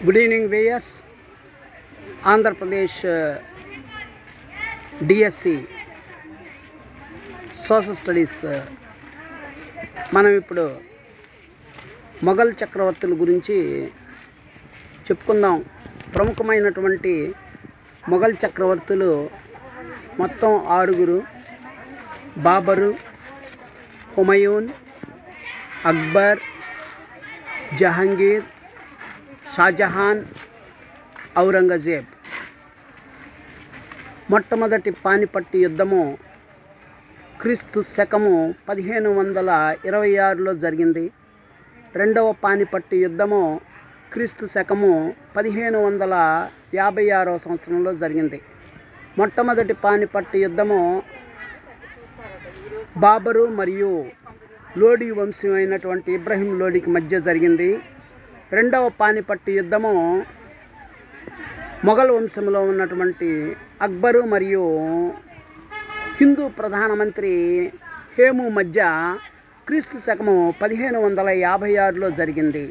Good evening వేయస్. Andhra Pradesh DSC social studies మనం ఇప్పుడు మొఘల్ చక్రవర్తుల గురించి చెప్పుకుందాం. ప్రముఖమైనటువంటి మొఘల్ చక్రవర్తులు మొత్తం 6. బాబరు, హుమయూన్, అక్బర్, జహాంగీర్, షాజహాన్, ఔరంగజేబ్. మొట్టమొదటి పానిపట్టు యుద్ధము క్రీస్తు శకము 1526లో జరిగింది. రెండవ పానిపట్టు యుద్ధము క్రీస్తు శకము 1556వ సంవత్సరంలో జరిగింది. మొట్టమొదటి పానిపట్టు యుద్ధము బాబరు మరియు లోడీ వంశమైనటువంటి ఇబ్రహీం లోడీకి మధ్య జరిగింది. రెండవ పానిపట్టు యుద్ధము మొఘల్ వంశంలో ఉన్నటువంటి అక్బరు మరియు హిందూ ప్రధానమంత్రి హేము మధ్య క్రీస్తు శకము 1556లో జరిగింది.